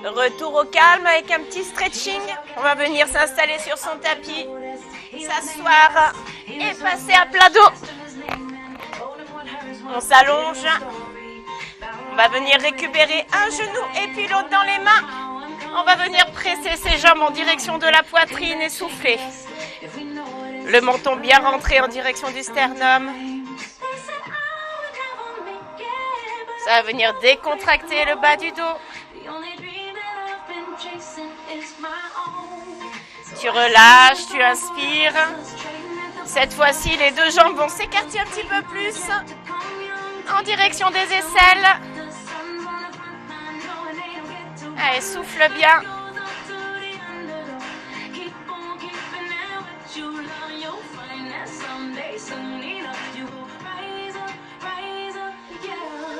Retour au calme avec un petit stretching. On va venir s'installer sur son tapis, s'asseoir et passer à plat dos. On s'allonge. On va venir récupérer un genou et puis l'autre dans les mains. On va venir presser ses jambes en direction de la poitrine et souffler. Le menton bien rentré en direction du sternum. Ça va venir décontracter le bas du dos. Tu relâches, tu inspires. Cette fois-ci, les deux jambes vont s'écarter un petit peu plus en direction des aisselles. Allez, souffle bien.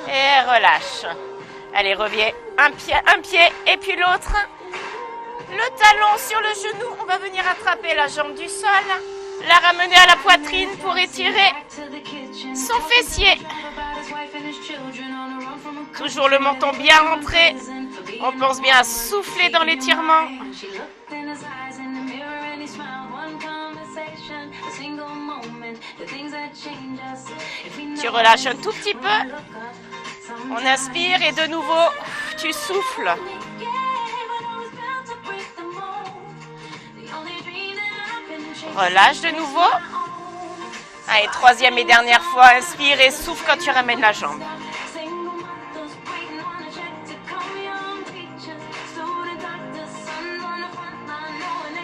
Et relâche. Allez, reviens un pied et puis l'autre. Le talon sur le genou. On va venir attraper la jambe du sol. La ramener à la poitrine pour étirer son fessier. Toujours le menton bien rentré. On pense bien à souffler dans l'étirement. Tu relâches un tout petit peu. On inspire et de nouveau, tu souffles. Relâche de nouveau. Allez, troisième et dernière fois, inspire et souffle quand tu ramènes la jambe.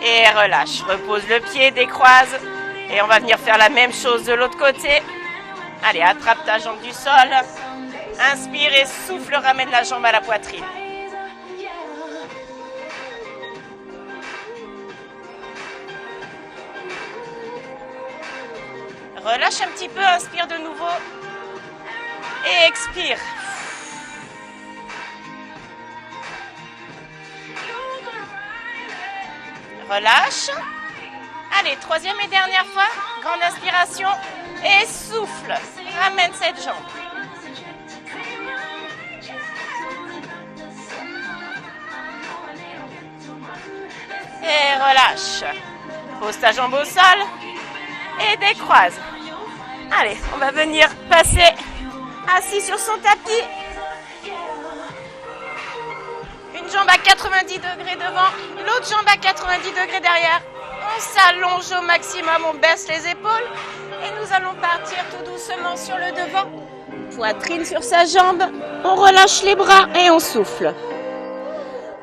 Et relâche. Repose le pied, décroise. Et on va venir faire la même chose de l'autre côté. Allez, attrape ta jambe du sol. Inspire et souffle, ramène la jambe à la poitrine. Relâche un petit peu, inspire de nouveau. Et expire. Relâche. Allez, troisième et dernière fois. Grande inspiration. Et souffle. Ramène cette jambe. Et relâche. Pose ta jambe au sol. Et décroise. Allez, on va venir passer assis sur son tapis. Une jambe à 90 degrés devant, l'autre jambe à 90 degrés derrière. On s'allonge au maximum, on baisse les épaules et nous allons partir tout doucement sur le devant. Poitrine sur sa jambe, on relâche les bras et on souffle.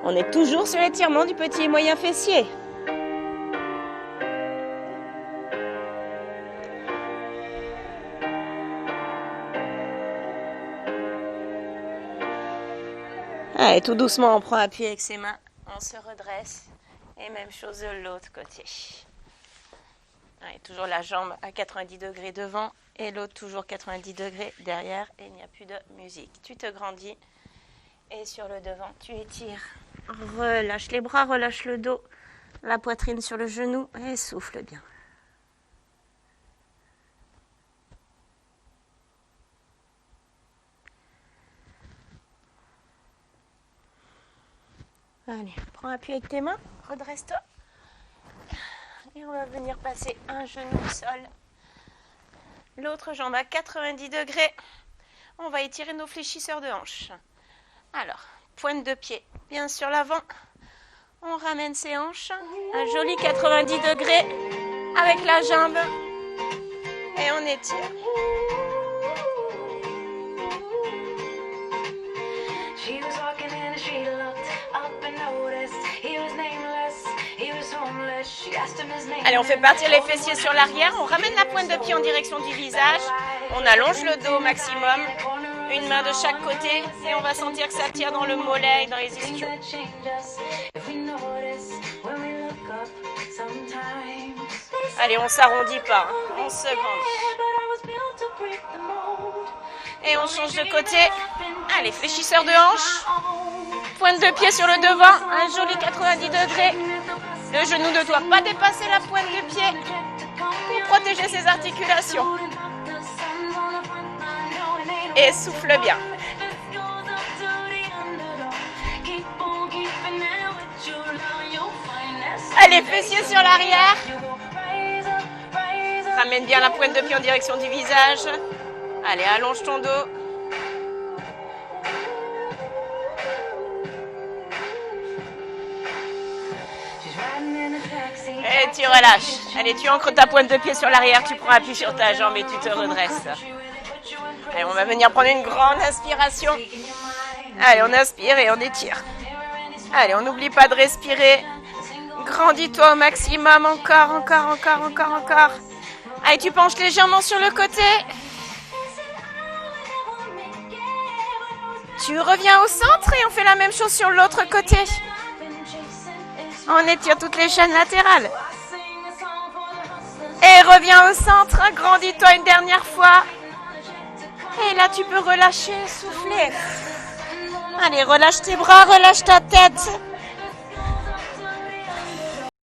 On est toujours sur l'étirement du petit et moyen fessier. Allez, tout doucement, on prend appui avec ses mains, on se redresse. Et même chose de l'autre côté. Allez, toujours la jambe à 90 degrés devant et l'autre toujours 90 degrés derrière. Et il n'y a plus de musique. Tu te grandis et sur le devant, tu étires. Relâche les bras, relâche le dos, la poitrine sur le genou et souffle bien. Allez, prends appui avec tes mains, redresse-toi. Et on va venir passer un genou au sol. L'autre jambe à 90 degrés. On va étirer nos fléchisseurs de hanches. Alors, pointe de pied bien sur l'avant. On ramène ses hanches. Un joli 90 degrés avec la jambe. Et on étire. Allez, on fait partir les fessiers sur l'arrière. On ramène la pointe de pied en direction du visage. On allonge le dos au maximum. Une main de chaque côté. Et on va sentir que ça tire dans le mollet et dans les ischios. Allez, on s'arrondit pas. On se grandit. Et on change de côté. Allez, fléchisseur de hanche. Pointe de pied sur le devant. Un joli 90 degrés. Le genou ne doit pas dépasser la pointe de pied pour protéger ses articulations. Et souffle bien. fessiers sur l'arrière. Ramène bien la pointe de pied en direction du visage. Allez, allonge ton dos. Et tu relâches. Allez, tu ancres ta pointe de pied sur l'arrière, tu prends appui sur ta jambe et tu te redresses. Allez, on va venir prendre une grande inspiration. Allez, on inspire et on étire. Allez, on n'oublie pas de respirer. Grandis-toi au maximum. Encore, encore, encore, encore, encore. Allez, tu penches légèrement sur le côté. Tu reviens au centre et on fait la même chose sur l'autre côté. On étire toutes les chaînes latérales. Et reviens au centre. Grandis-toi une dernière fois. Et là, tu peux relâcher, souffler. Allez, relâche tes bras, relâche ta tête.